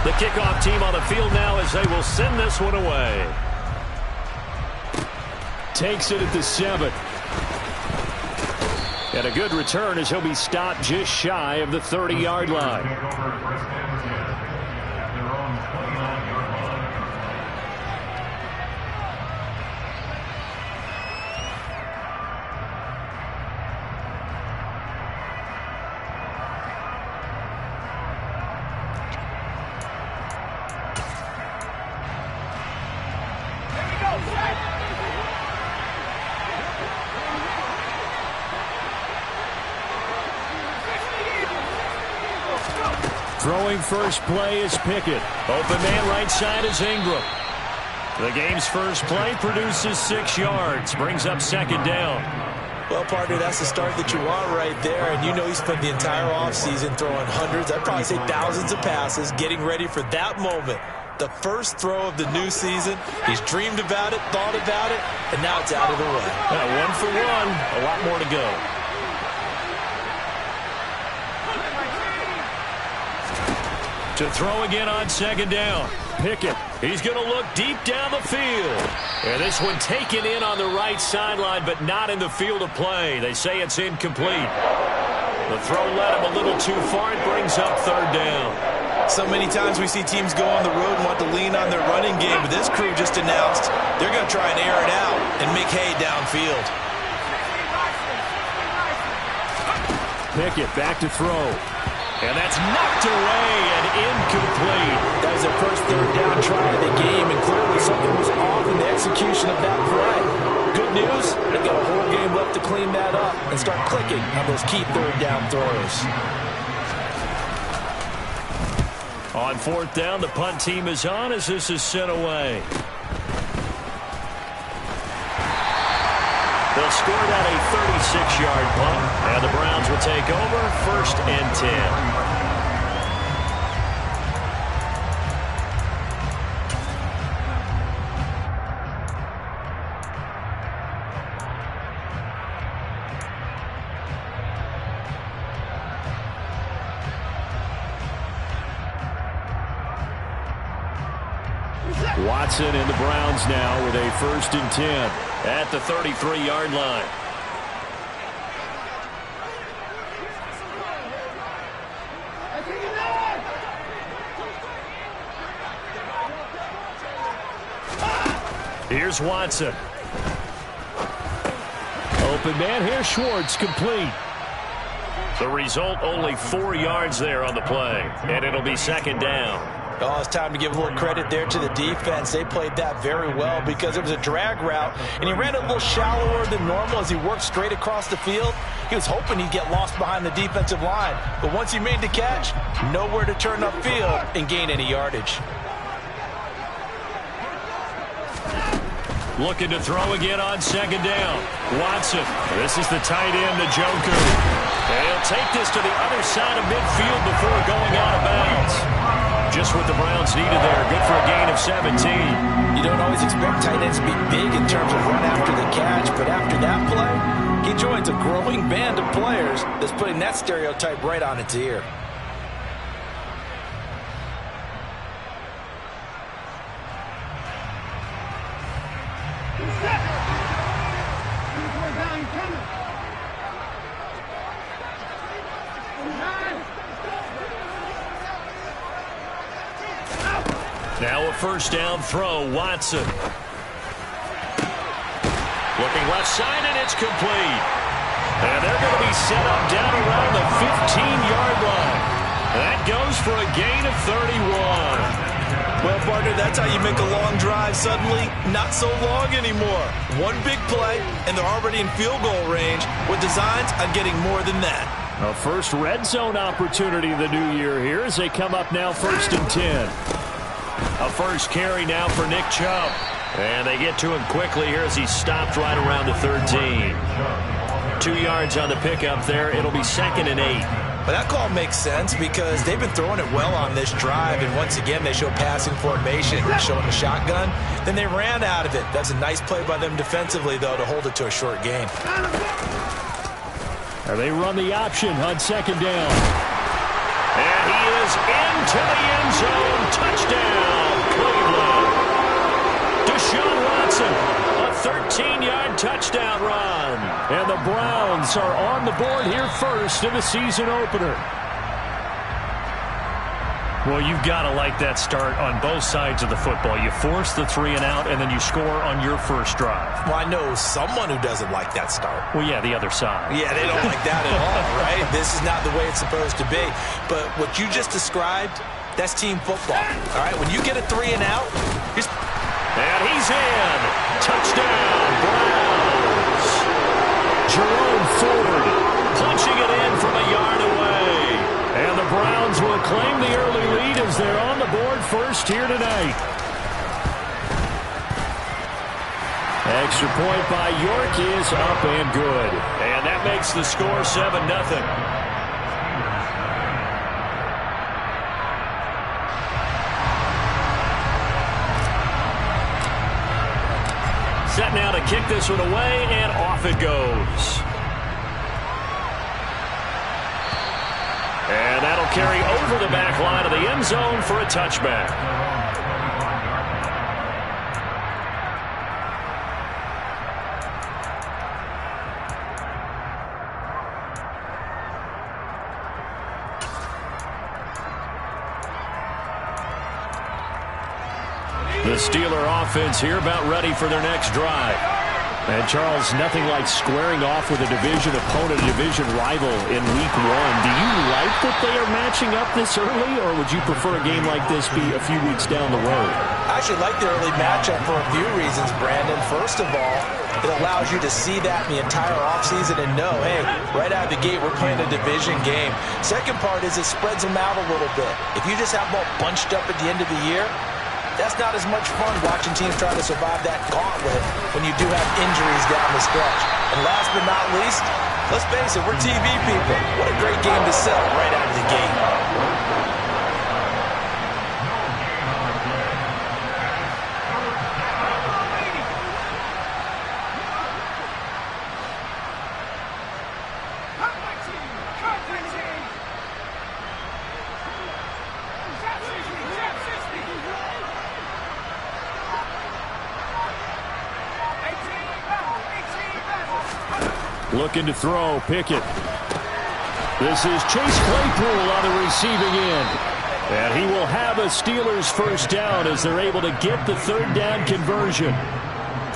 The kickoff team on the field now as they will send this one away. Takes it at the 7. And a good return as he'll be stopped just shy of the 30-yard line. Throwing first play is Pickett. Open man right side is Ingram. The game's first play produces 6 yards. Brings up second down. Well, partner, that's the start that you want right there. And you know he spent the entire offseason throwing hundreds, I'd probably say thousands of passes, getting ready for that moment. The first throw of the new season. He's dreamed about it, thought about it, and now it's out of the way. 1 for 1. A lot more to go. To throw again on second down. Pickett. He's going to look deep down the field. And this one taken in on the right sideline, but not in the field of play. They say it's incomplete. The throw led him a little too far. It brings up third down. So many times we see teams go on the road and want to lean on their running game, but this crew just announced they're going to try and air it out and make hay downfield. Pickett back to throw. And that's knocked away and incomplete. That was their first third down try of the game, and clearly something was off in the execution of that play. Good news, they've got a whole game left to clean that up and start clicking on those key third down throws. On fourth down, the punt team is on as this is sent away. They'll score that a 36-yard punt, and the Browns will take over 1st and 10. Watson and the Browns now with a 1st and 10 at the 33-yard line. Here's Watson. Open man here, Schwartz, complete. The result, only 4 yards there on the play, and it'll be second down. Oh, it's time to give a little credit there to the defense. They played that very well because it was a drag route, and he ran a little shallower than normal as he worked straight across the field. He was hoping he'd get lost behind the defensive line, but once he made the catch, nowhere to turn upfield and gain any yardage. Looking to throw again on second down. Watson. This is the tight end, the Joker. And he'll take this to the other side of midfield before going out of bounds. Just what the Browns needed there. Good for a gain of 17. You don't always expect tight ends to be big in terms of run after the catch, but after that play, he joins a growing band of players that's putting that stereotype right on its ear. Now a first down throw, Watson. Looking left side, and it's complete. And they're going to be set up down around the 15-yard line. That goes for a gain of 31. Well, partner, that's how you make a long drive suddenly not so long anymore. One big play, and they're already in field goal range with designs on getting more than that. A first red zone opportunity of the new year here as they come up now 1st and 10. A first carry now for Nick Chubb. And they get to him quickly here as he's stopped right around the 13. 2 yards on the pickup there. It'll be 2nd and 8. But that call makes sense because they've been throwing it well on this drive, and once again they show passing formation, showing the shotgun. Then they ran out of it. That's a nice play by them defensively, though, to hold it to a short gain. And they run the option on second down. And he is into the end zone. Touchdown, Cleveland. Deshaun Watson, a 13-yard touchdown run. And the Browns are on the board here first in the season opener. Well, you've got to like that start on both sides of the football. You force the 3 and out, and then you score on your first drive. Well, I know someone who doesn't like that start. Well, yeah, the other side. Yeah, they don't like that at all, right? This is not the way it's supposed to be. But what you just described, that's team football. All right, when you get a 3 and out, and he's in. Touchdown, Browns. Jerome Ford punching it in from a yard away. And the Browns will claim the early lead as they're on the board first here tonight. Extra point by York is up and good. And that makes the score 7-0. Set now to kick this one away, and off it goes. And that'll carry over the back line of the end zone for a touchback. The Steeler offense here about ready for their next drive. And, Charles, nothing like squaring off with a division opponent, a division rival in Week 1. Do you like that they are matching up this early, or would you prefer a game like this be a few weeks down the road? I actually like the early matchup for a few reasons, Brandon. First of all, it allows you to see that in the entire offseason and know, hey, right out of the gate, we're playing a division game. Second part is it spreads them out a little bit. If you just have them all bunched up at the end of the year, that's not as much fun watching teams try to survive that gauntlet when you do have injuries down the stretch. And last but not least, let's face it, we're TV people. What a great game to sell right out of the gate. Looking to throw, Pickett. This is Chase Claypool on the receiving end. And he will have a Steelers first down as they're able to get the third down conversion.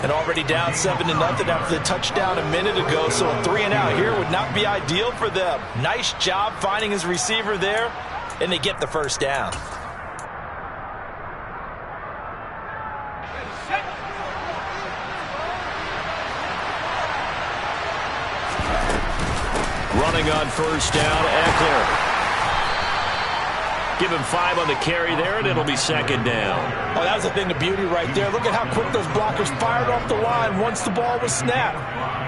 And already down 7-0 after the touchdown a minute ago, so a 3 and out here would not be ideal for them. Nice job finding his receiver there, and they get the first down. Running on first down, Eckler. Give him 5 on the carry there, and it'll be second down. Oh, that was a thing of beauty right there. Look at how quick those blockers fired off the line once the ball was snapped.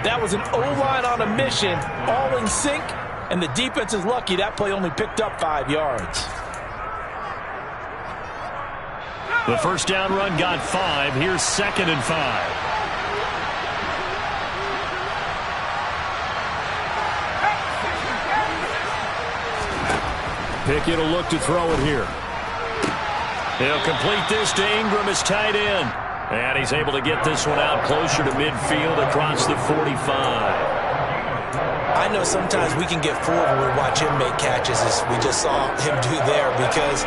That was an O-line on a mission, all in sync, and the defense is lucky that play only picked up 5 yards. The first down run got 5. Here's 2nd and 5. Pickett will look to throw it here. He'll complete this to Ingram as tight end. And he's able to get this one out closer to midfield across the 45. I know sometimes we can get fooled when we watch him make catches, as we just saw him do there, because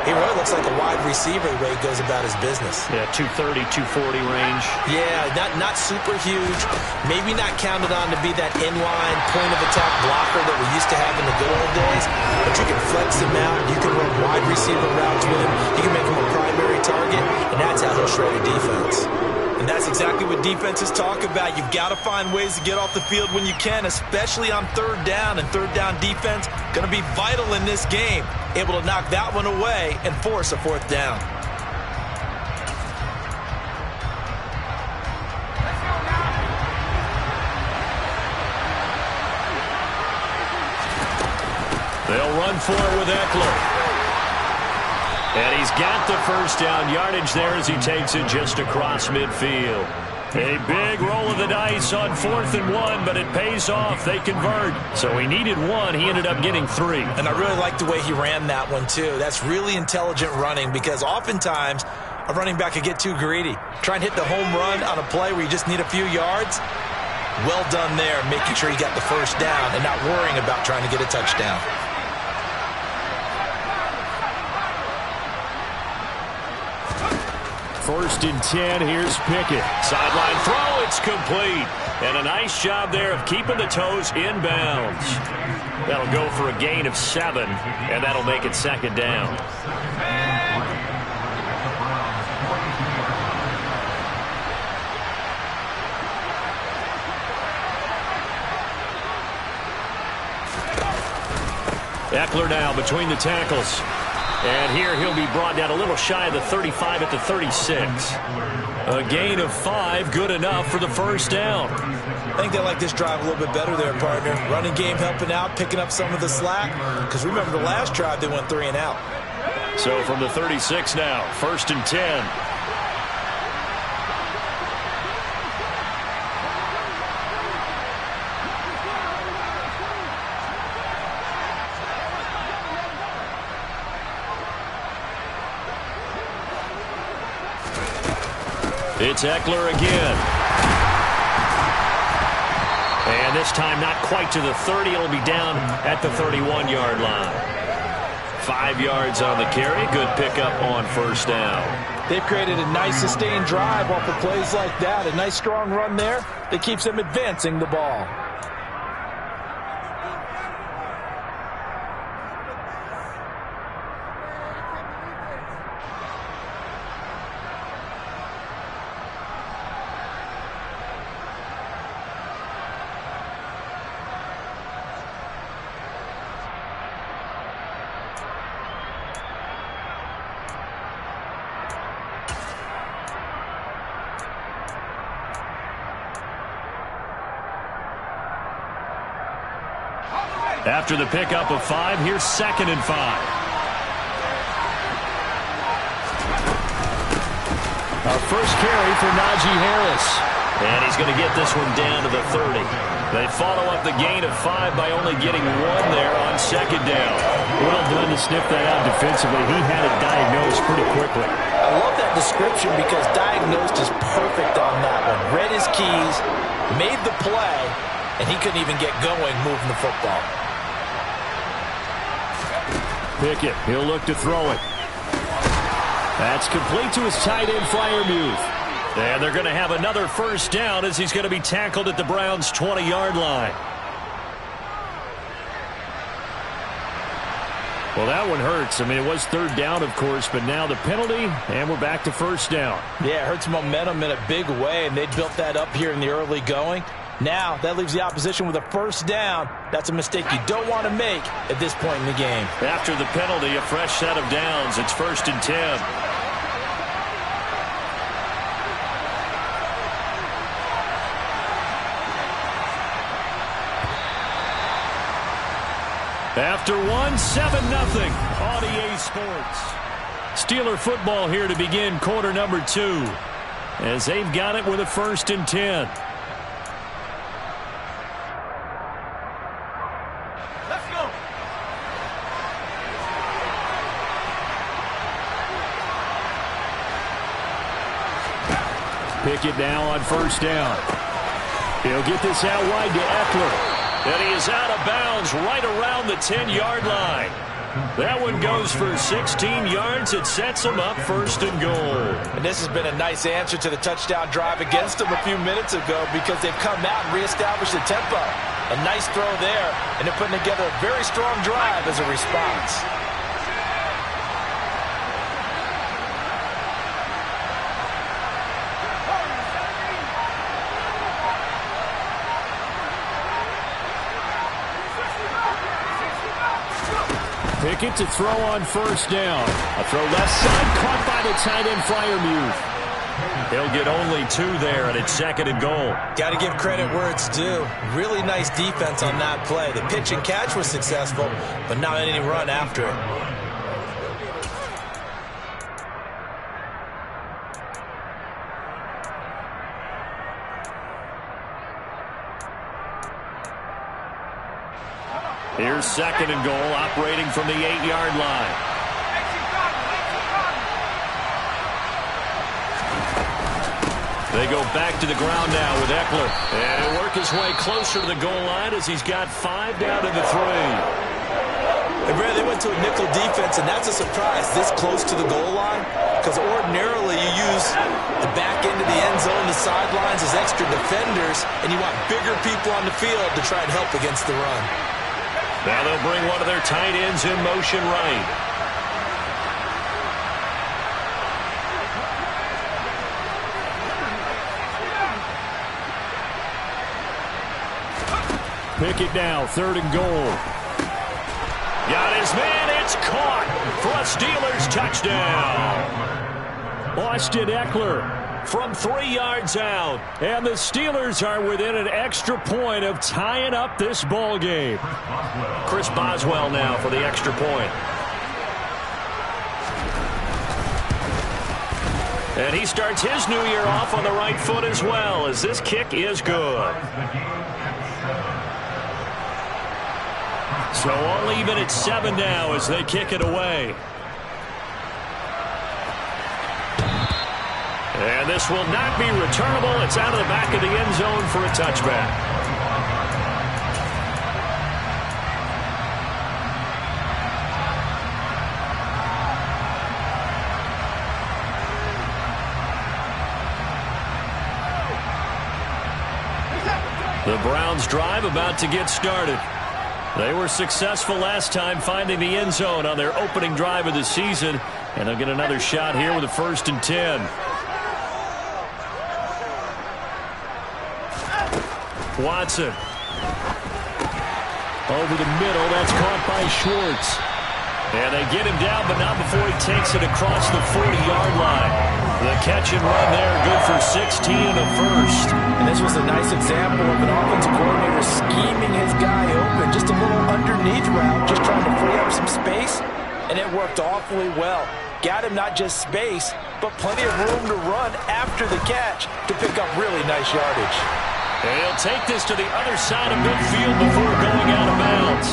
he really looks like a wide receiver the way he goes about his business. Yeah, 230, 240 range. Yeah, not super huge. Maybe not counted on to be that inline point-of-attack blocker that we used to have in the good old days, but you can flex him out. You can run wide receiver routes with him. You can make him a primary target, and that's how he'll shred a defense. And that's exactly what defenses talk about. You've got to find ways to get off the field when you can, especially on third down. And third down defense going to be vital in this game. Able to knock that one away and force a fourth down. They'll run for it with Eckler. And he's got the first down yardage there as he takes it just across midfield. A big roll of the dice on 4th and 1, but it pays off. They convert. So he needed 1. He ended up getting 3. And I really like the way he ran that one, too. That's really intelligent running because oftentimes a running back could get too greedy. Try and hit the home run on a play where you just need a few yards. Well done there, making sure he got the first down and not worrying about trying to get a touchdown. First and 10, here's Pickett. Sideline throw, it's complete. And a nice job there of keeping the toes in bounds. That'll go for a gain of 7, and that'll make it 2nd down. Eckler now between the tackles. And here he'll be brought down a little shy of the 35 at the 36. A gain of 5, good enough for the first down. I think they like this drive a little bit better there, partner. Running game helping out, picking up some of the slack. Because remember the last drive, they went 3 and out. So from the 36 now, 1st and 10. It's Eckler again. And this time not quite to the 30. It'll be down at the 31-yard line. 5 yards on the carry. Good pickup on first down. They've created a nice sustained drive off of plays like that. A nice strong run there that keeps them advancing the ball. After the pickup of 5, here's 2nd and 5. Our first carry for Najee Harris. And he's going to get this one down to the 30. They follow up the gain of 5 by only getting 1 there on 2nd down. Well done to sniff that out defensively. He had it diagnosed pretty quickly. I love that description because diagnosed is perfect on that one. Read his keys, made the play, and he couldn't even get going moving the football. Pickett, he'll look to throw it. That's complete to his tight end, Freiermuth. And they're going to have another first down as he's going to be tackled at the Browns' 20-yard line. Well, that one hurts. I mean, it was 3rd down, of course, but now the penalty, and we're back to first down. Yeah, it hurts momentum in a big way, and they built that up here in the early going. Now, that leaves the opposition with a first down. That's a mistake you don't want to make at this point in the game. After the penalty, a fresh set of downs. It's 1st and 10. After 1, 7-0 on EA Sports. Steeler football here to begin quarter number 2 as they've got it with a 1st and 10. Pickett now on first down. He'll get this out wide to Eckler. And he is out of bounds right around the 10-yard line. That one goes for 16 yards. It sets him up 1st and goal. And this has been a nice answer to the touchdown drive against them a few minutes ago because they've come out and reestablished the tempo. A nice throw there, and they're putting together a very strong drive as a response. Pickett to throw on first down. A throw left side, caught by the tight end, Freiermuth. He'll get only 2 there, and it's 2nd and goal. Got to give credit where it's due. Really nice defense on that play. The pitch and catch was successful, but not any run after it. Here's 2nd and goal, operating from the 8-yard line. They go back to the ground now with Eckler. And he'll work his way closer to the goal line as he's got 5 down to the 3. And Brad, they went to a nickel defense, and that's a surprise this close to the goal line, because ordinarily you use the back end of the end zone, the sidelines as extra defenders, and you want bigger people on the field to try and help against the run. Now they'll bring one of their tight ends in motion right. Pickett now, 3rd and goal. Got his man, it's caught for a Steelers touchdown. Austin Eckler from 3 yards out. And the Steelers are within an extra point of tying up this ball game. Chris Boswell now for the extra point. And he starts his new year off on the right foot as well, as this kick is good. So all even at 7 now as they kick it away. And this will not be returnable. It's out of the back of the end zone for a touchback. The Browns drive about to get started. They were successful last time finding the end zone on their opening drive of the season, and they'll get another shot here with a 1st and 10. Watson. Over the middle, that's caught by Schwartz. And they get him down, but not before he takes it across the 40-yard line. The catch and run there, good for 16 and a 1st. And this was a nice example of an offensive coordinator scheming his guy open. Just a little underneath route, just trying to free up some space. And it worked awfully well. Got him not just space, but plenty of room to run after the catch to pick up really nice yardage. And he'll take this to the other side of midfield before going out of bounds.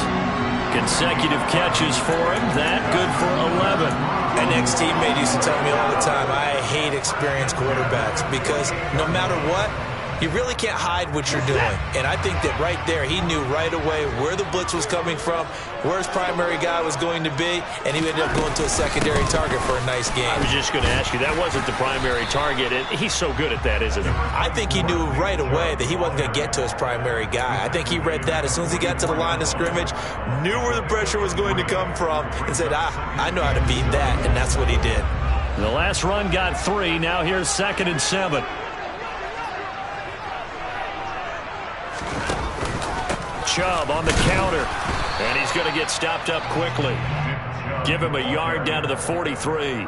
Consecutive catches for him. That good for 11. An ex-teammate used to tell me all the time, I hate experienced quarterbacks because no matter what, you really can't hide what you're doing. And I think that right there, he knew right away where the blitz was coming from, where his primary guy was going to be, and he ended up going to a secondary target for a nice game. I was just going to ask you, that wasn't the primary target, and he's so good at that, isn't he? I think he knew right away that he wasn't going to get to his primary guy. I think he read that as soon as he got to the line of scrimmage, knew where the pressure was going to come from, and said, I know how to beat that, and that's what he did. The last run got 3. Now here's 2nd and 7. Chubb on the counter, and he's going to get stopped up quickly. Give him a yard down to the 43.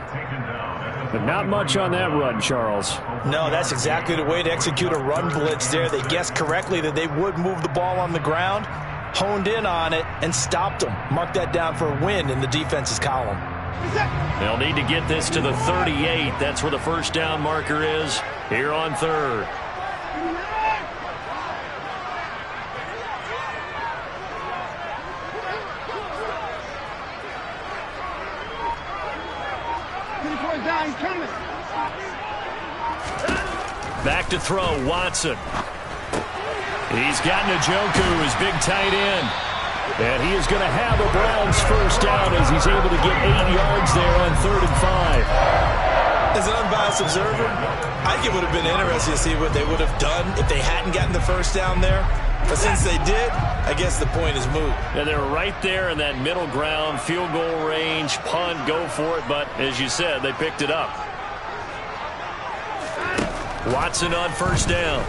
But not much on that run, Charles. No, that's exactly the way to execute a run blitz there. They guessed correctly that they would move the ball on the ground, honed in on it, and stopped them. Mark that down for a win in the defense's column. They'll need to get this to the 38. That's where the 1st down marker is here on 3rd. Back to throw, Watson. He's got Njoku, his big tight end. And he is going to have the Browns 1st down as he's able to get 8 yards there on 3rd and 5. As an unbiased observer, I think it would have been interesting to see what they would have done if they hadn't gotten the 1st down there. But since they did, I guess the point is moot. And they're right there in that middle ground, field goal range, punt, go for it. But as you said, they picked it up. Watson on 1st down.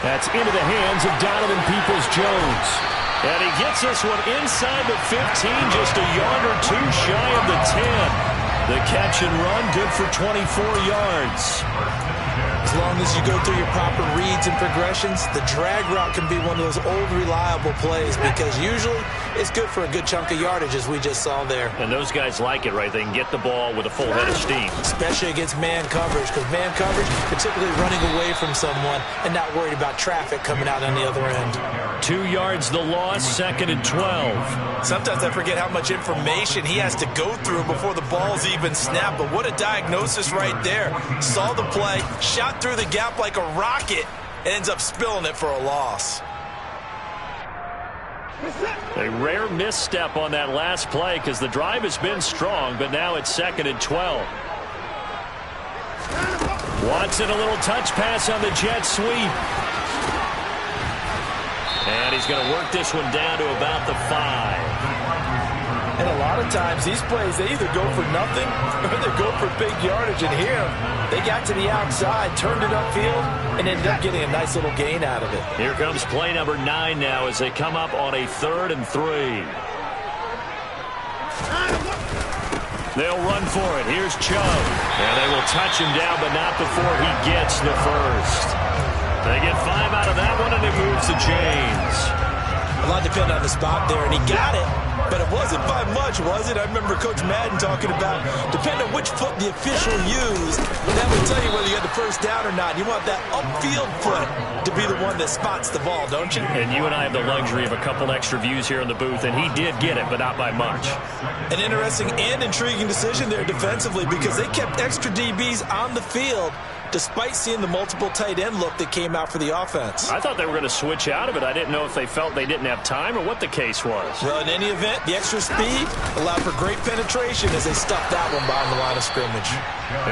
That's into the hands of Donovan Peoples-Jones. And he gets this one inside the 15, just a yard or 2 shy of the 10. The catch and run, good for 24 yards. As As long as you go through your proper reads and progressions, the drag route can be one of those old reliable plays because usually it's good for a good chunk of yardage, as we just saw there. And those guys like it, right? They can get the ball with a full head of steam. Especially against man coverage, because man coverage, particularly running away from someone and not worried about traffic coming out on the other end. 2 yards the loss, 2nd and 12. Sometimes I forget how much information he has to go through before the ball's even snapped, but what a diagnosis right there. Saw the play, shot through the gap like a rocket, ends up spilling it for a loss. A rare misstep on that last play because the drive has been strong, but now it's 2nd and 12. Watson, a little touch pass on the jet sweep. And he's going to work this one down to about the 5. And a lot of times these plays, they either go for nothing or they go for big yardage. And here, they got to the outside, turned it upfield, and ended up getting a nice little gain out of it. Here comes play number 9 now as they come up on a 3rd and 3. They'll run for it. Here's Chubb. And they will touch him down, but not before he gets the first. They get 5 out of that one, and it moves the chains. A lot depended on the spot there, and he got it. But it wasn't by much, was it? I remember Coach Madden talking about, depending on which foot the official used, that would tell you whether you had the first down or not. You want that upfield foot to be the one that spots the ball, don't you? And you and I have the luxury of a couple extra views here in the booth, and he did get it, but not by much. An interesting and intriguing decision there defensively because they kept extra DBs on the field despite seeing the multiple tight end look that came out for the offense. I thought they were going to switch out of it. I didn't know if they felt they didn't have time or what the case was. Well, in any event, the extra speed allowed for great penetration as they stuffed that one behind the line of scrimmage.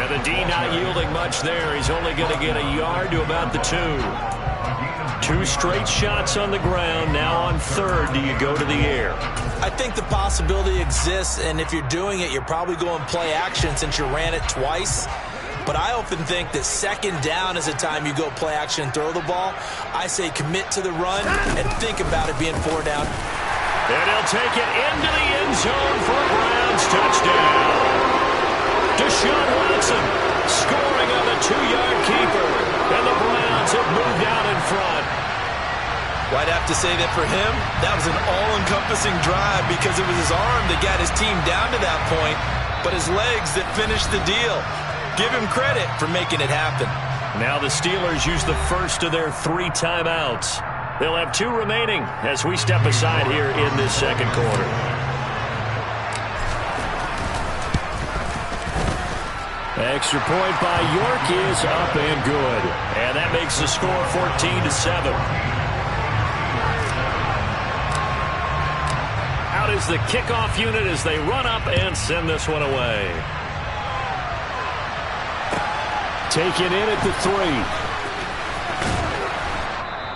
And the D not yielding much there. He's only going to get a yard to about the 2. 2 straight shots on the ground. Now on 3rd, do you go to the air? I think the possibility exists, and if you're doing it, you're probably going play action since you ran it twice. But I often think that 2nd down is the time you go play action and throw the ball. I say commit to the run and think about it being 4 down. And he'll take it into the end zone for a Browns touchdown. Deshaun Watson scoring on the 2-yard keeper. And the Browns have moved out in front. Well, I'd have to say that for him, that was an all-encompassing drive because it was his arm that got his team down to that point, but his legs that finished the deal. Give him credit for making it happen. Now the Steelers use the first of their 3 timeouts. They'll have 2 remaining as we step aside here in this 2nd quarter. Extra point by York is up and good. And that makes the score 14-7. Out is the kickoff unit as they run up and send this one away. Taken in at the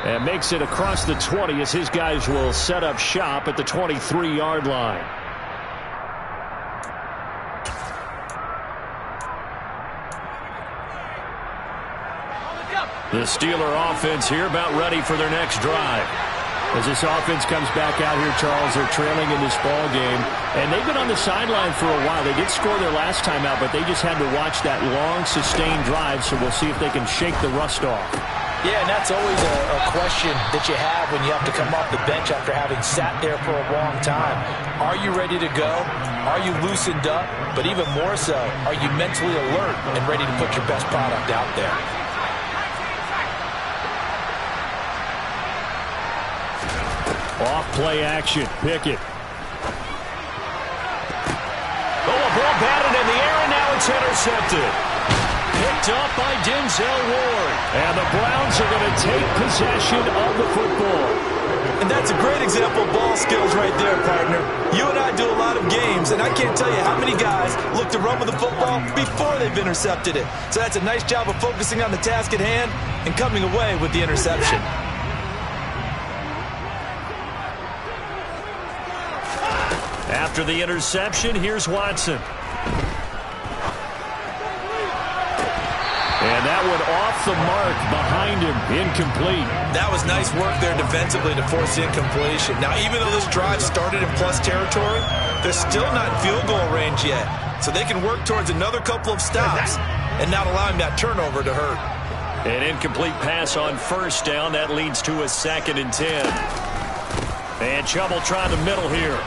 3. And makes it across the 20 as his guys will set up shop at the 23-yard line. The Steeler offense here about ready for their next drive. As this offense comes back out here, Charles, they're trailing in this ball game. And they've been on the sideline for a while. They did score their last time out, but they just had to watch that long, sustained drive, so we'll see if they can shake the rust off. Yeah, and that's always a question that you have when you have to come off the bench after having sat there for a long time. Are you ready to go? Are you loosened up? But even more so, are you mentally alert and ready to put your best product out there? Off play action. Pickett. Oh, a ball batted in the air, and now it's intercepted. Picked up by Denzel Ward. And the Browns are going to take possession of the football. And that's a great example of ball skills right there, partner. You and I do a lot of games, and I can't tell you how many guys look to run with the football before they've intercepted it. So that's a nice job of focusing on the task at hand and coming away with the interception. After the interception, here's Watson. And that one off the mark behind him, incomplete. That was nice work there defensively to force the incompletion. Now, even though this drive started in plus territory, they're still not in field goal range yet. So they can work towards another couple of stops and not allowing that turnover to hurt. An incomplete pass on first down. That leads to a 2nd and 10. And trouble trying to middle here.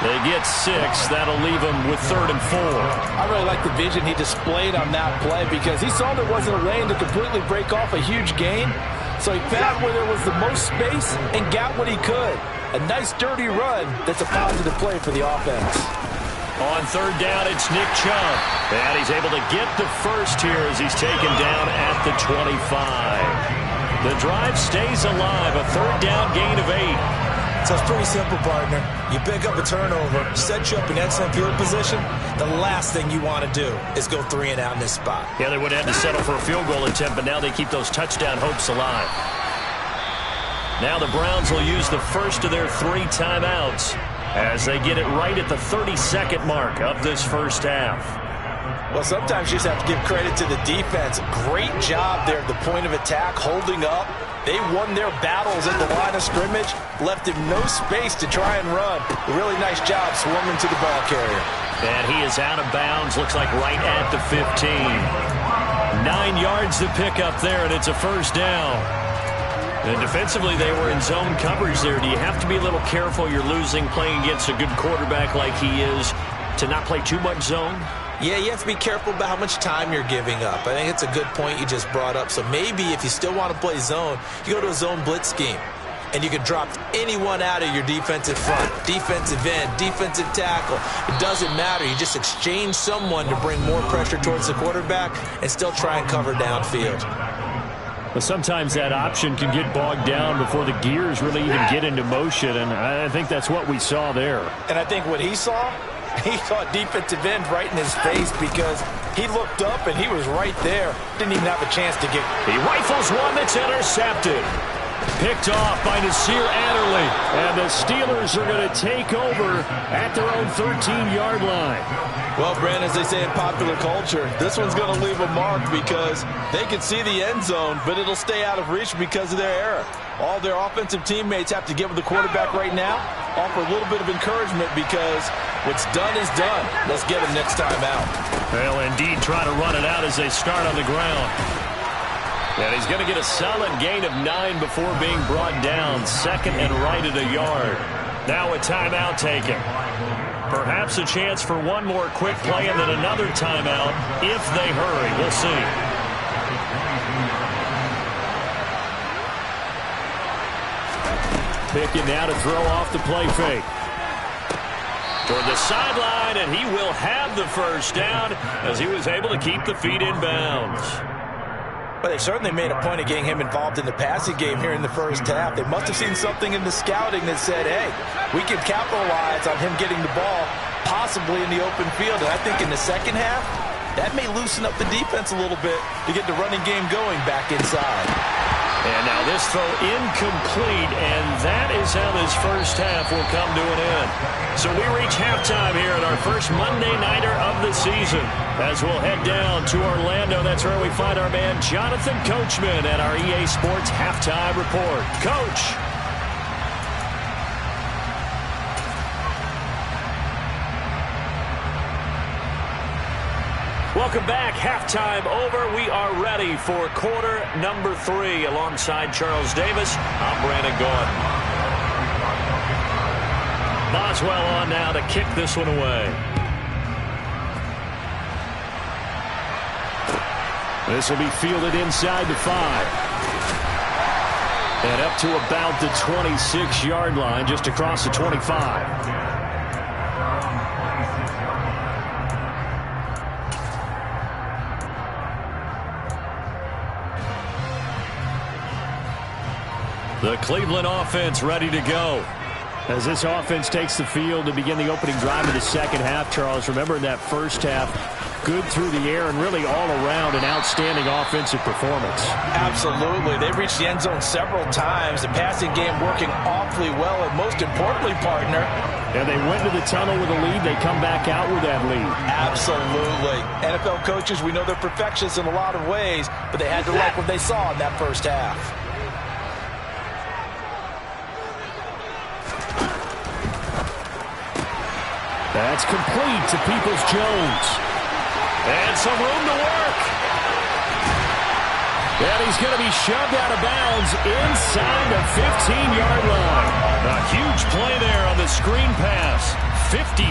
They get 6. That'll leave them with 3rd and 4. I really like the vision he displayed on that play because he saw there wasn't a lane to completely break off a huge gain. So he found where there was the most space and got what he could. A nice dirty run that's a positive play for the offense. On 3rd down, it's Nick Chubb. And he's able to get the first here as he's taken down at the 25. The drive stays alive. A 3rd down gain of 8. So it's pretty simple, partner. You pick up a turnover, set you up in excellent field position. The last thing you want to do is go 3 and out in this spot. Yeah, they would have had to settle for a field goal attempt, but now they keep those touchdown hopes alive. Now the Browns will use the first of their 3 timeouts as they get it right at the 32nd mark of this first half. Well, sometimes you just have to give credit to the defense. Great job there at the point of attack, holding up. They won their battles at the line of scrimmage, left him no space to try and run. A really nice job swarming to the ball carrier. And he is out of bounds, looks like right at the 15. 9 yards to pick up there, and it's a first down. And defensively, they were in zone coverage there. Do you have to be a little careful? You're losing playing against a good quarterback like he is to not play too much zone? Yeah, you have to be careful about how much time you're giving up. I think it's a good point you just brought up. So maybe if you still want to play zone, you go to a zone blitz scheme. And you can drop anyone out of your defensive front, defensive end, defensive tackle. It doesn't matter. You just exchange someone to bring more pressure towards the quarterback and still try and cover downfield. But sometimes that option can get bogged down before the gears really even get into motion, and I think that's what we saw there. And I think what he saw defensive end right in his face because he looked up and he was right there. Didn't even have a chance to get. He rifles one that's intercepted. Picked off by Nasir Adderley. And the Steelers are going to take over at their own 13-yard line. Well, Brandon, as they say in popular culture, this one's going to leave a mark because they can see the end zone, but it'll stay out of reach because of their error. All their offensive teammates have to get with the quarterback right now, offer a little bit of encouragement because what's done is done. Let's get him next time out. Well, indeed, try to run it out as they start on the ground. And he's going to get a solid gain of 9 before being brought down. 2nd and right at a yard. Now a timeout taken. Perhaps a chance for one more quick play and then another timeout if they hurry. We'll see. Pickett now to throw off the play fake. Toward the sideline, and he will have the first down as he was able to keep the feet in bounds. Well, they certainly made a point of getting him involved in the passing game here in the first half. They must have seen something in the scouting that said, hey, we can capitalize on him getting the ball possibly in the open field. And I think in the second half, that may loosen up the defense a little bit to get the running game going back inside. And now this throw incomplete, and that is how this first half will come to an end. So we reach halftime here at our first Monday Nighter of the season. As we'll head down to Orlando, that's where we find our man Jonathan Coachman at our EA Sports Halftime Report. Coach. Welcome back. Halftime over. We are ready for quarter number 3. Alongside Charles Davis, I'm Brandon Gaudin. Boswell on now to kick this one away. This will be fielded inside the 5. And up to about the 26-yard line, just across the 25. The Cleveland offense ready to go. As this offense takes the field to begin the opening drive of the second half, Charles, remember in that first half, good through the air and really all around an outstanding offensive performance. Absolutely. They reached the end zone several times. The passing game working awfully well, and most importantly, partner. And they went to the tunnel with a lead. They come back out with that lead. Absolutely. NFL coaches, we know they're perfectionists in a lot of ways, but they had to like what they saw in that first half. That's complete to Peoples-Jones. And some room to work. And he's going to be shoved out of bounds inside the 15-yard line. A huge play there on the screen pass. 52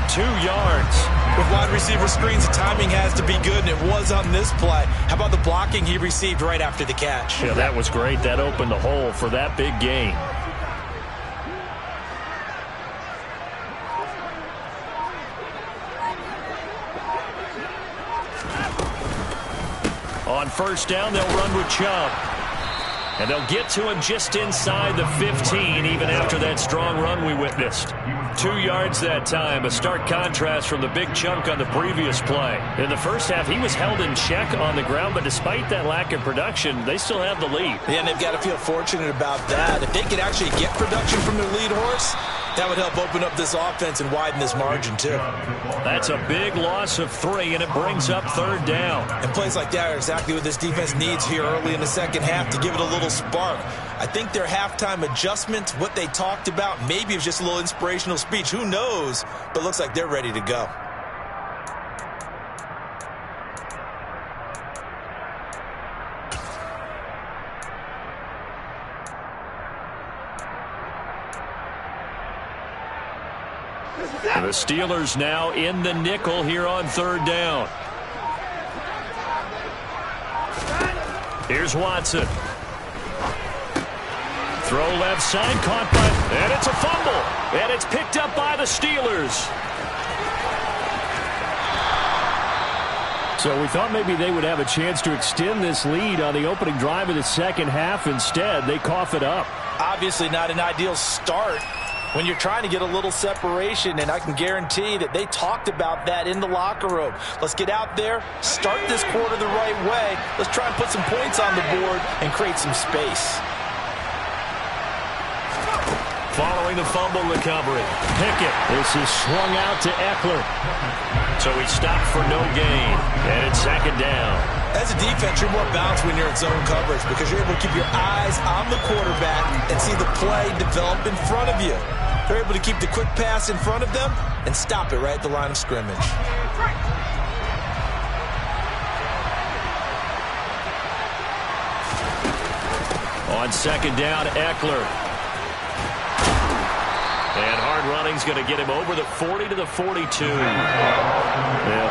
yards. With wide receiver screens, the timing has to be good, and it was on this play. How about the blocking he received right after the catch? Yeah, that was great. That opened the hole for that big gain. On first down, they'll run with Chubb. And they'll get to him just inside the 15, even after that strong run we witnessed. 2 yards that time, a stark contrast from the big chunk on the previous play. In the first half, he was held in check on the ground, but despite that lack of production, they still have the lead. Yeah, and they've got to feel fortunate about that. If they could actually get production from their lead horse, that would help open up this offense and widen this margin, too. That's a big loss of 3, and it brings up third down. And plays like that are exactly what this defense needs here early in the second half to give it a little spark. I think their halftime adjustment, what they talked about, maybe it was just a little inspirational speech. Who knows? But it looks like they're ready to go. The Steelers now in the nickel here on third down. Here's Watson. Throw left side, caught by, and it's a fumble. And it's picked up by the Steelers. So we thought maybe they would have a chance to extend this lead on the opening drive of the second half. Instead, they cough it up. Obviously not an ideal start when you're trying to get a little separation, and I can guarantee that they talked about that in the locker room. Let's get out there, start this quarter the right way. Let's try and put some points on the board and create some space. Following the fumble recovery, Pickett. This is swung out to Eckler. So he stopped for no gain, and it's second down. As a defense, you're more balanced when you're in zone coverage because you're able to keep your eyes on the quarterback and see the play develop in front of you. They're able to keep the quick pass in front of them and stop it right at the line of scrimmage. On second down, Eckler. And hard running's going to get him over the 40 to the 42. They'll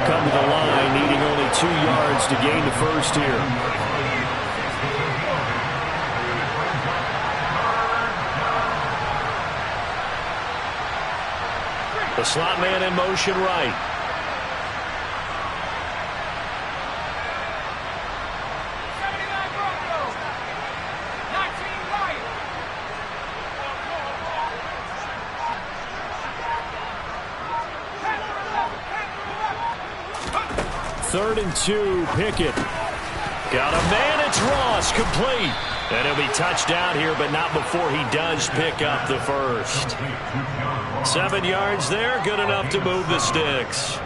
come to the line, needing only 2 yards to gain the first here. The slot man in motion right. Third and 2, Pickett. Got a man, it's Ross, complete. And he'll be touched down here, but not before he does pick up the first. 7 yards there, good enough to move the sticks.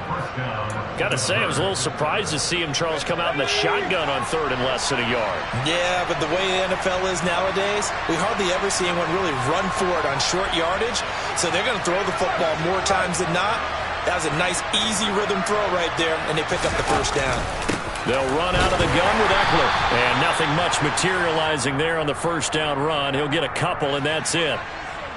Got to say, I was a little surprised to see him, Charles, come out in the shotgun on third and less than a yard. Yeah, but the way the NFL is nowadays, we hardly ever see anyone really run for it on short yardage. So they're going to throw the football more times than not. That was a nice, easy rhythm throw right there, and they pick up the first down. They'll run out of the gun with Eckler. And nothing much materializing there on the first down run. He'll get a couple, and that's it.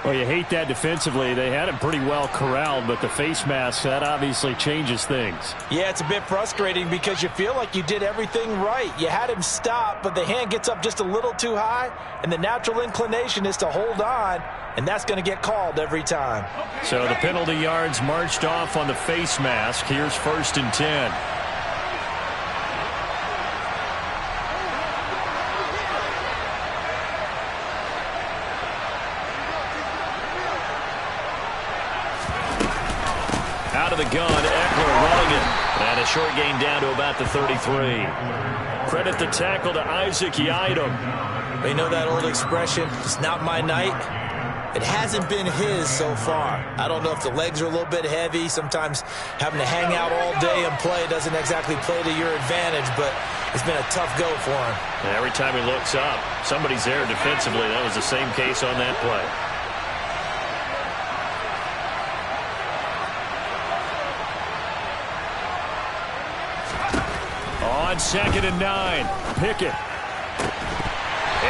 Well, you hate that defensively. They had him pretty well corralled, but the face mask, that obviously changes things. Yeah, it's a bit frustrating because you feel like you did everything right. You had him stop, but the hand gets up just a little too high, and the natural inclination is to hold on, and that's going to get called every time. So the penalty yards marched off on the face mask. Here's first and 10. Out of the gun, Eckler running it. And a short gain down to about the 33. Credit the tackle to Isaac Yiadom. You know that old expression, it's not my night? It hasn't been his so far. I don't know if the legs are a little bit heavy. Sometimes having to hang out all day and play doesn't exactly play to your advantage, but it's been a tough go for him. And every time he looks up, somebody's there defensively. That was the same case on that play. On second and 9, Pickett.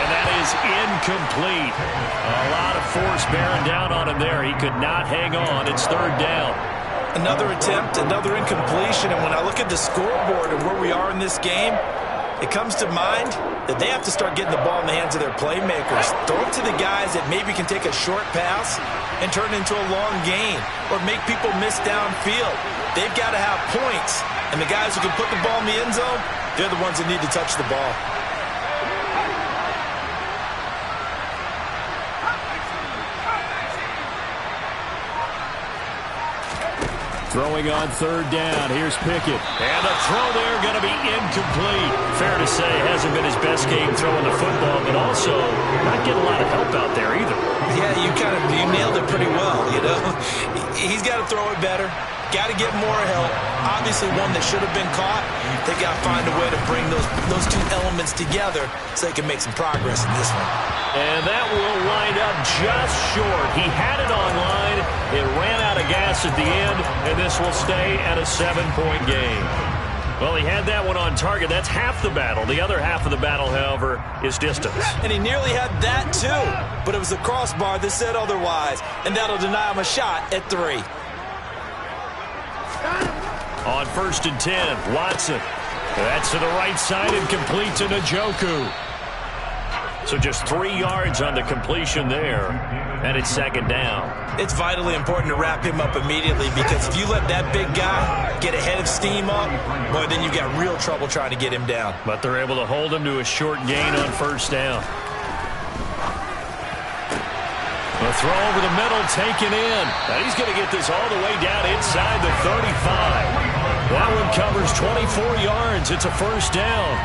And that is incomplete. A lot of force bearing down on him there. He could not hang on. It's third down. Another attempt, another incompletion. And when I look at the scoreboard and where we are in this game, it comes to mind that they have to start getting the ball in the hands of their playmakers. Throw it to the guys that maybe can take a short pass and turn it into a long gain or make people miss downfield. They've got to have points. And the guys who can put the ball in the end zone, they're the ones that need to touch the ball. Throwing on third down. Here's Pickett. And the throw there going to be incomplete. Fair to say, hasn't been his best game throwing the football, but also not getting a lot of help out there either. Yeah, you nailed it pretty well, you know. He's got to throw it better. Got to get more help. Obviously one that should have been caught. They've got to find a way to bring those two elements together so they can make some progress in this one. And that will wind up just short. He had it on line. It ran out of gas at the end, and this will stay at a 7-point game. Well, he had that one on target. That's half the battle. The other half of the battle, however, is distance. And he nearly had that, too. But it was the crossbar that said otherwise, and that'll deny him a shot at 3. On 1st and 10, Watson. That's to the right side and complete to Njoku. So just 3 yards on the completion there, and it's second down. It's vitally important to wrap him up immediately because if you let that big guy get a head of steam up, boy, then you've got real trouble trying to get him down. But they're able to hold him to a short gain on first down. The throw over the middle, taken in. And he's going to get this all the way down inside the 35. That one covers 24 yards. It's a first down.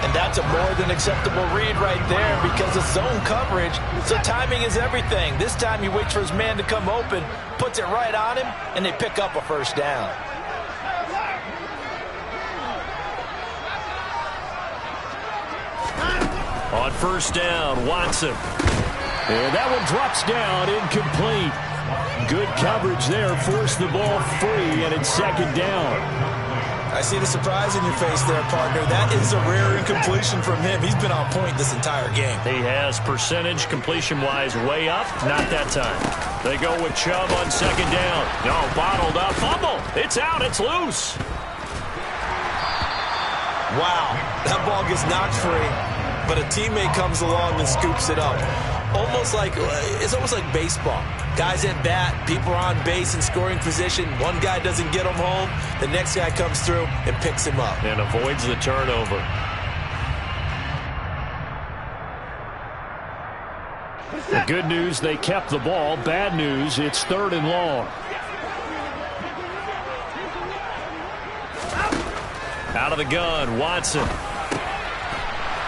And that's a more than acceptable read right there because it's zone coverage, so timing is everything. This time he waits for his man to come open, puts it right on him, and they pick up a first down. On first down, Watson. And that one drops down, incomplete. Good coverage there, forced the ball free, and it's second down. I see the surprise in your face there, partner. That is a rare incompletion from him. He's been on point this entire game. He has percentage completion-wise way up. Not that time. They go with Chubb on second down. No, bottled up. Fumble. It's out. It's loose. Wow. That ball gets knocked free, but a teammate comes along and scoops it up. It's almost like baseball. Guys at bat, people are on base in scoring position. One guy doesn't get him home. The next guy comes through and picks him up. And avoids the turnover. The good news, they kept the ball. Bad news, it's third and long. Out of the gun, Watson.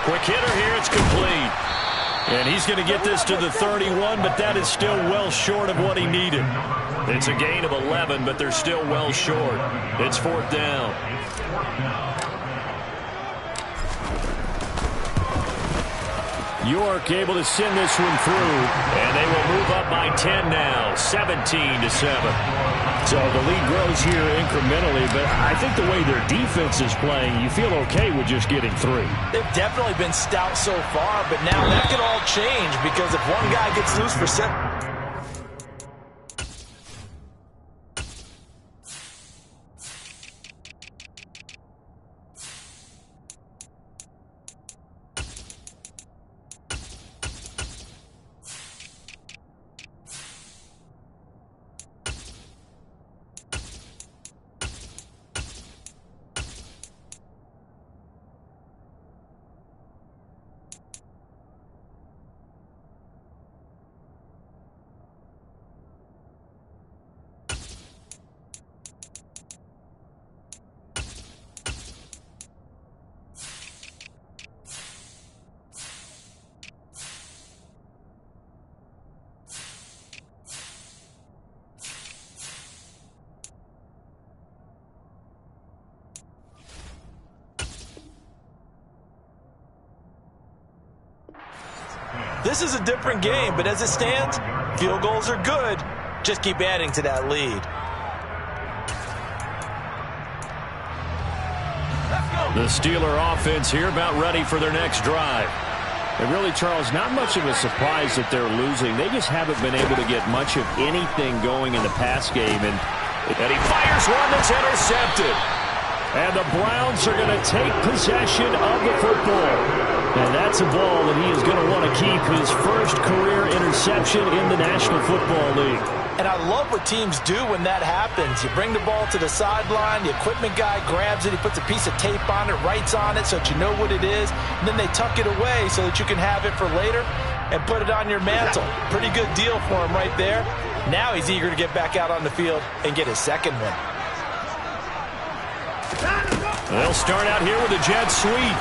Quick hitter here, it's complete. And he's going to get this to the 31, but that is still well short of what he needed. It's a gain of 11, but they're still well short. It's fourth down. York able to send this one through, and they will move up by 10 now, 17-7. So the lead grows here incrementally, but I think the way their defense is playing, you feel okay with just getting 3. They've definitely been stout so far, but now that could all change because if one guy gets loose for 7... This is a different game, but as it stands, field goals are good. Just keep adding to that lead. The Steeler offense here about ready for their next drive. And really, Charles, not much of a surprise that they're losing. They just haven't been able to get much of anything going in the pass game. And he fires one that's intercepted. And the Browns are going to take possession of the football. And that's a ball that he is going to want to keep, his first career interception in the National Football League. And I love what teams do when that happens. You bring the ball to the sideline, the equipment guy grabs it, he puts a piece of tape on it, writes on it so that you know what it is, and then they tuck it away so that you can have it for later and put it on your mantle. Pretty good deal for him right there. Now he's eager to get back out on the field and get his second one. They'll start out here with a jet sweep.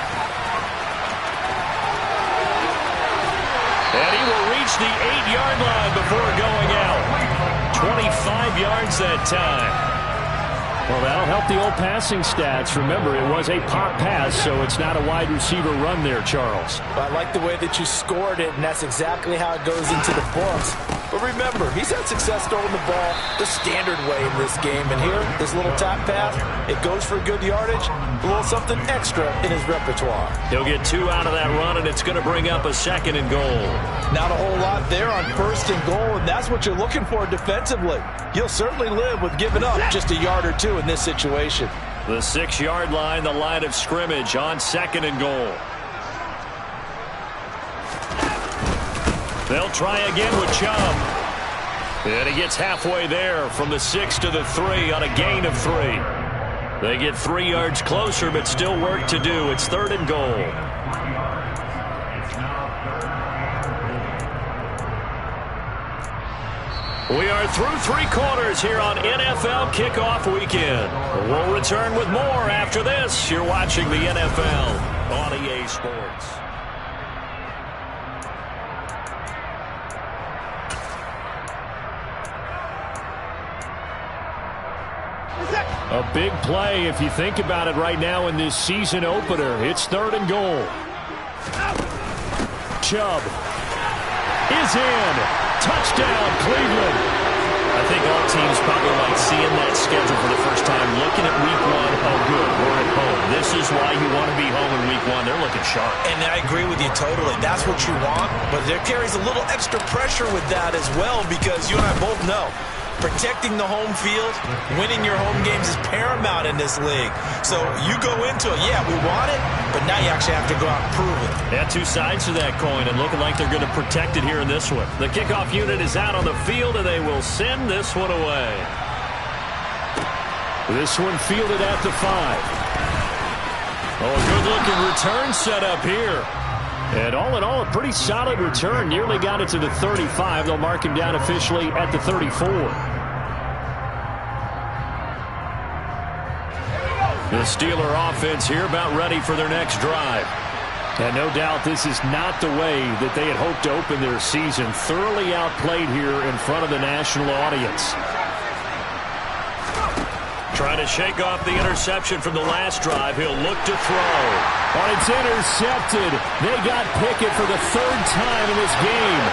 And he will reach the 8-yard line before going out. 25 yards that time. Well, that'll help the old passing stats. Remember, it was a pop pass, so it's not a wide receiver run there, Charles. Well, I like the way that you scored it, and that's exactly how it goes into the books. But remember, he's had success throwing the ball the standard way in this game. And here, this little tap pass, it goes for good yardage, a little something extra in his repertoire. He'll get 2 out of that run, and it's going to bring up a 2nd and goal. Not a whole lot there on 1st and goal, and that's what you're looking for defensively. You'll certainly live with giving up just a yard or 2 in this situation. The 6-yard line, the line of scrimmage on 2nd and goal. They'll try again with Chubb. And he gets halfway there from the 6 to the 3 on a gain of 3. They get 3 yards closer, but still work to do. It's 3rd and goal. We are through 3 quarters here on NFL Kickoff Weekend. We'll return with more after this. You're watching the NFL on EA Sports. A big play if you think about it right now in this season opener. It's 3rd and goal. Chubb is in. Touchdown, Cleveland. I think all teams probably like seeing that schedule for the first time, looking at week 1. Oh, good, we're at home. This is why you want to be home in week 1. They're looking sharp. And I agree with you totally. That's what you want, but there carries a little extra pressure with that as well, because you and I both know protecting the home field, winning your home games is paramount in this league. So you go into it, yeah, we want it, but now you actually have to go out and prove it. Yeah, 2 sides to that coin, and looking like they're going to protect it here in this one. The kickoff unit is out on the field, and they will send this one away. This one fielded at the 5. Oh, a good-looking return set up here. And all in all, a pretty solid return. Nearly got it to the 35. They'll mark him down officially at the 34. The Steeler offense here about ready for their next drive. And no doubt this is not the way that they had hoped to open their season. Thoroughly outplayed here in front of the national audience. Trying to shake off the interception from the last drive. He'll look to throw. Oh, it's intercepted. They got Pickett for the 3rd time in this game.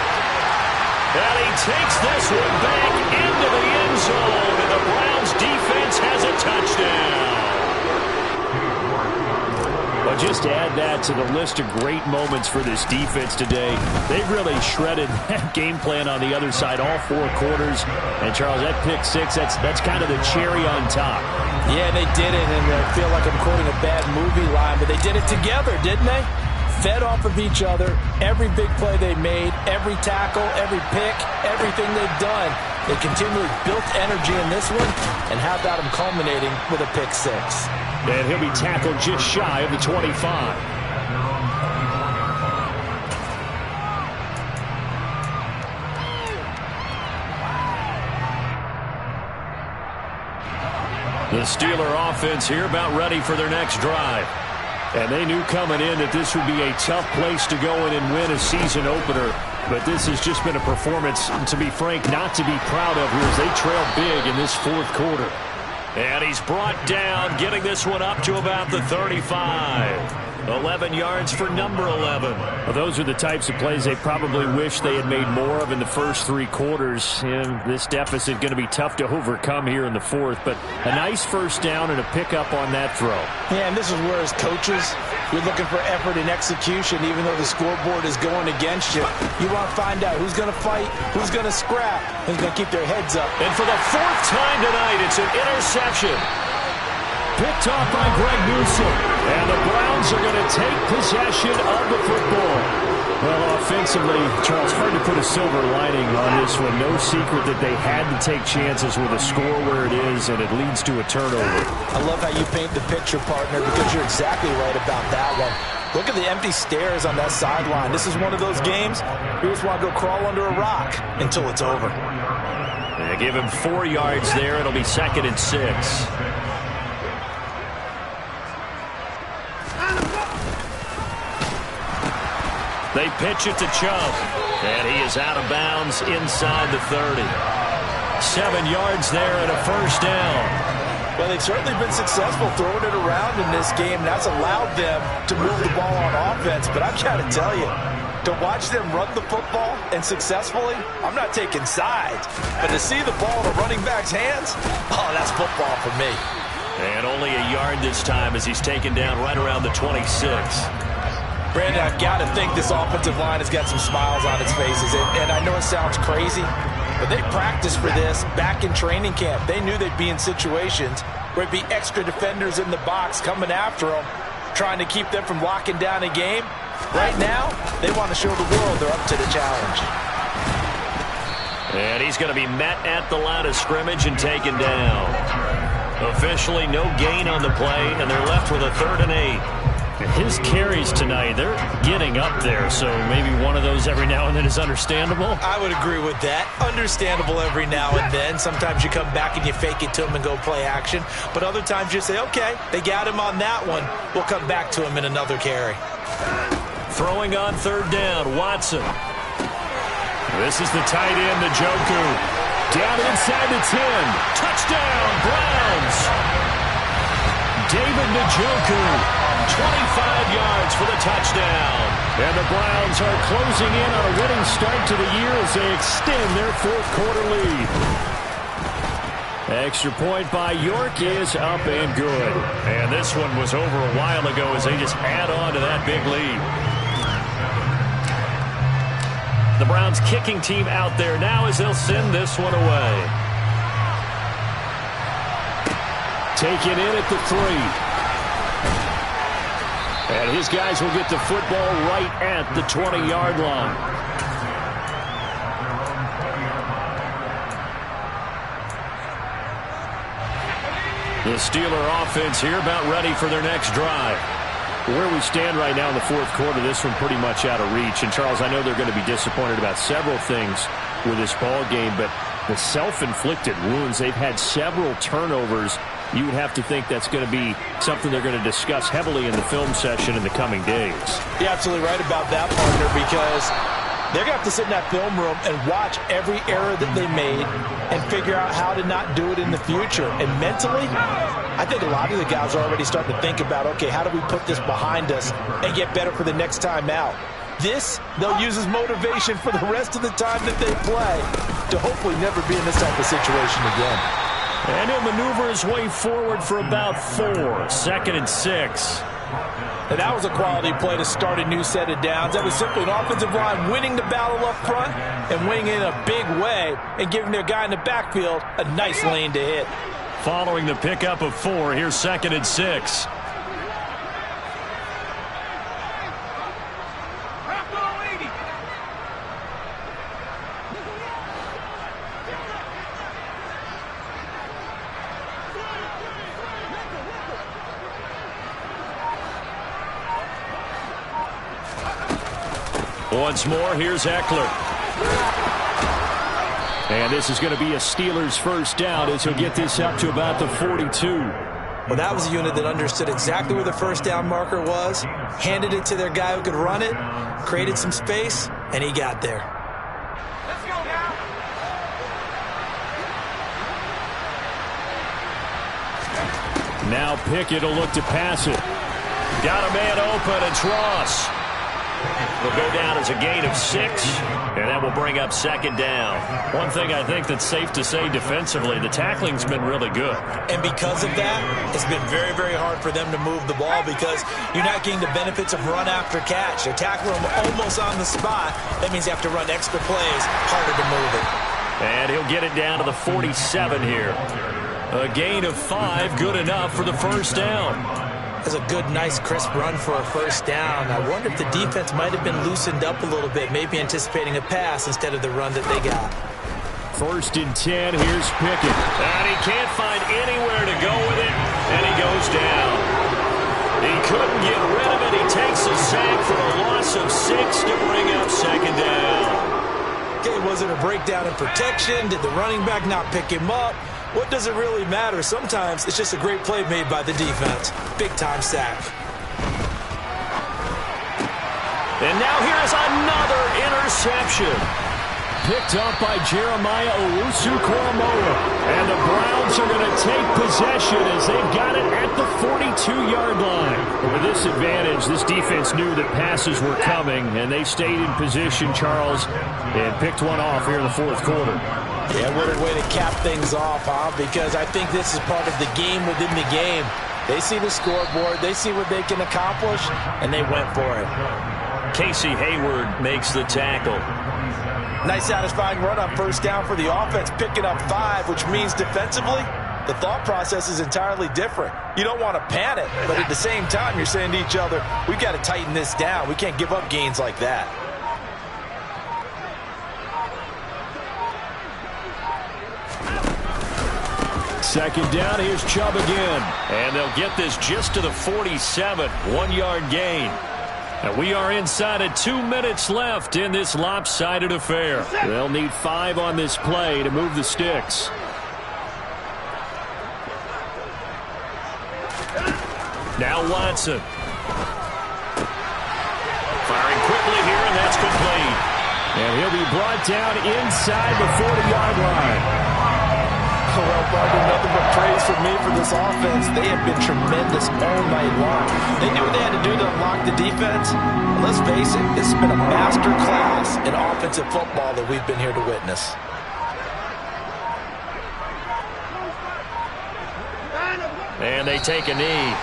And he takes this one back into the end zone. And the Browns defense has a touchdown. But just to add that to the list of great moments for this defense today, they really shredded that game plan on the other side all 4 quarters. And, Charles, that pick 6, that's kind of the cherry on top. Yeah, they did it, and I feel like I'm quoting a bad movie line, but they did it together, didn't they? Fed off of each other, every big play they made, every tackle, every pick, everything they've done. They continually built energy in this one, and how about them culminating with a pick 6? And he'll be tackled just shy of the 25. The Steeler offense here about ready for their next drive. And they knew coming in that this would be a tough place to go in and win a season opener. But this has just been a performance, to be frank, not to be proud of here as they trail big in this 4th quarter. And he's brought down, getting this one up to about the 35. 11 yards for number 11. Well, those are the types of plays they probably wish they had made more of in the first 3 quarters. And this deficit going to be tough to overcome here in the fourth. But a nice first down and a pickup on that throw. Yeah, and this is where as coaches, you're looking for effort and execution. Even though the scoreboard is going against you, you want to find out who's going to fight, who's going to scrap, who's going to keep their heads up. And for the 4th time tonight, it's an interception. Picked off by Greg Newsome. And the Browns are going to take possession of the football. Well, offensively, Charles, hard to put a silver lining on this one. No secret that they had to take chances with a score where it is, and it leads to a turnover. I love how you paint the picture, partner, because you're exactly right about that one. Look at the empty stares on that sideline. This is one of those games you just want to go crawl under a rock until it's over. They give him 4 yards there. It'll be 2nd and 6. They pitch it to Chubb, and he is out of bounds inside the 30. 7 yards there and a first down. Well, they've certainly been successful throwing it around in this game. That's allowed them to move the ball on offense. But I've got to tell you, to watch them run the football and successfully, I'm not taking sides. But to see the ball in a running back's hands, oh, that's football for me. And only a yard this time as he's taken down right around the 26. Brandon, I've got to think this offensive line has got some smiles on its faces. And I know it sounds crazy, but they practiced for this back in training camp. They knew they'd be in situations where it'd be extra defenders in the box coming after them, trying to keep them from locking down a game. Right now, they want to show the world they're up to the challenge. And he's going to be met at the line of scrimmage and taken down. Officially no gain on the play, and they're left with a 3rd and 8. His carries tonight, they're getting up there, so maybe one of those every now and then is understandable. I would agree with that. Understandable every now and then. Sometimes you come back and you fake it to him and go play action. But other times you say, okay, they got him on that one. We'll come back to him in another carry. Throwing on 3rd down, Watson. This is the tight end, Njoku. Down inside the 10. Touchdown, Browns. David Njoku. 25 yards for the touchdown. And the Browns are closing in on a winning start to the year as they extend their 4th quarter lead. Extra point by York is up and good. And this one was over a while ago as they just add on to that big lead. The Browns kicking team out there now as they'll send this one away. Taken in at the 3. And his guys will get the football right at the 20-yard line. The Steeler offense here about ready for their next drive. Where we stand right now in the 4th quarter, this one pretty much out of reach. And, Charles, I know they're going to be disappointed about several things with this ball game, but the self-inflicted wounds, they've had several turnovers. You would have to think that's going to be something they're going to discuss heavily in the film session in the coming days. You're absolutely right about that, partner, because they're going to have to sit in that film room and watch every error that they made and figure out how to not do it in the future. And mentally, I think a lot of the guys are already starting to think about, okay, how do we put this behind us and get better for the next time out? This, they'll use as motivation for the rest of the time that they play to hopefully never be in this type of situation again. And he'll maneuver his way forward for about 4. 2nd and 6. And that was a quality play to start a new set of downs. That was simply an offensive line winning the battle up front and winning in a big way and giving their guy in the backfield a nice lane to hit. Following the pickup of 4, here's 2nd and 6. Once more, here's Eckler. And this is going to be a Steelers first down as he'll get this up to about the 42. Well, that was a unit that understood exactly where the first down marker was, handed it to their guy who could run it, created some space, and he got there. Now Pickett will look to pass it. Got a man open. It's Ross. Will go down as a gain of 6, and that will bring up second down. One thing I think that's safe to say defensively, the tackling's been really good. And because of that, it's been very, very hard for them to move the ball because you're not getting the benefits of run after catch. They're tackling them almost on the spot. That means you have to run extra plays, harder to move it. And he'll get it down to the 47 here. A gain of 5, good enough for the first down. That's a good, nice, crisp run for a first down. I wonder if the defense might have been loosened up a little bit, maybe anticipating a pass instead of the run that they got. 1st and 10, here's Pickett. And he can't find anywhere to go with it, and he goes down. He couldn't get rid of it. He takes a sack for a loss of 6 to bring up second down. Okay, was it a breakdown in protection? Did the running back not pick him up? What does it really matter? Sometimes it's just a great play made by the defense. Big-time sack. And now here's another interception. Picked up by Jeremiah Owusu-Koramoah. And the Browns are going to take possession as they've got it at the 42-yard line. But with this advantage, this defense knew that passes were coming, and they stayed in position, Charles, and picked one off here in the 4th quarter. Yeah, what a way to cap things off, huh? Because I think this is part of the game within the game. They see the scoreboard, they see what they can accomplish, and they went for it. Casey Hayward makes the tackle. Nice satisfying run on first down for the offense, picking up 5, which means defensively, the thought process is entirely different. You don't want to panic, but at the same time, you're saying to each other, we've got to tighten this down. We can't give up gains like that. Second down, here's Chubb again. And they'll get this just to the 47, 1-yard gain. And we are inside of 2 minutes left in this lopsided affair. They'll need 5 on this play to move the sticks. Now Watson. Firing quickly here, and that's complete. And he'll be brought down inside the 40-yard line. Well, Barber, nothing but praise from me for this offense. They have been tremendous all night long. They knew what they had to do to unlock the defense. And let's face it, this has been a master class in offensive football that we've been here to witness. And they take a knee.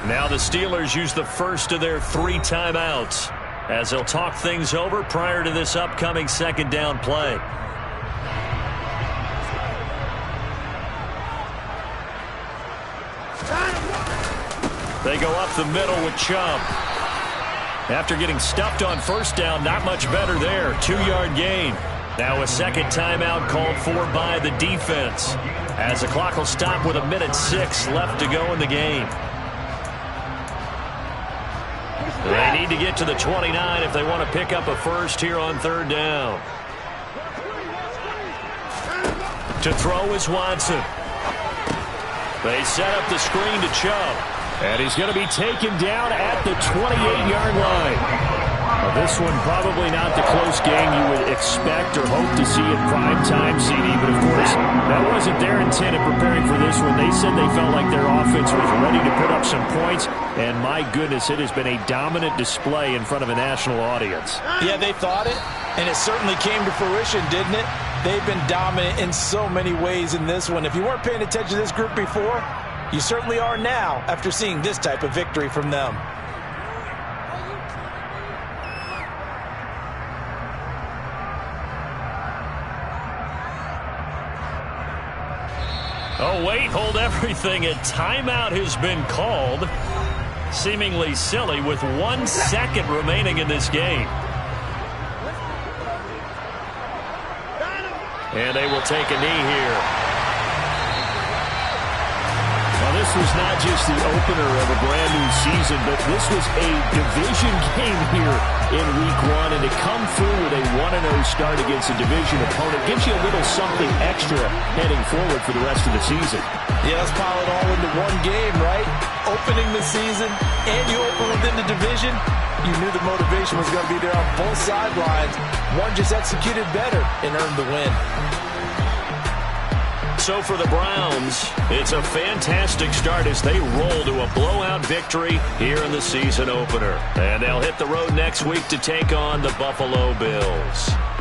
Now the Steelers use the first of their 3 timeouts as they'll talk things over prior to this upcoming second down play. They go up the middle with Chubb. After getting stuffed on first down, not much better there. 2-yard gain. Now a second timeout called for by the defense, as the clock will stop with 1:06 left to go in the game. They need to get to the 29 if they want to pick up a first here on 3rd down. To throw is Watson. They set up the screen to Chubb. And he's going to be taken down at the 28-yard line. Well, this one probably not the close game you would expect or hope to see at prime time, CD. But, of course, that wasn't their intent in preparing for this one. They said they felt like their offense was ready to put up some points. And, my goodness, it has been a dominant display in front of a national audience. Yeah, they thought it, and it certainly came to fruition, didn't it? They've been dominant in so many ways in this one. If you weren't paying attention to this group before, you certainly are now after seeing this type of victory from them. Oh, wait, hold everything. A timeout has been called. Seemingly silly with 1 second remaining in this game. And they will take a knee here. This was not just the opener of a brand new season, but this was a division game here in week 1. And to come through with a 1-0 start against a division opponent gives you a little something extra heading forward for the rest of the season. Yeah, let's pile it all into one game, right? Opening the season, and you open within the division. You knew the motivation was going to be there on both sidelines. One just executed better and earned the win. so for the Browns, it's a fantastic start as they roll to a blowout victory here in the season opener. And they'll hit the road next week to take on the Buffalo Bills.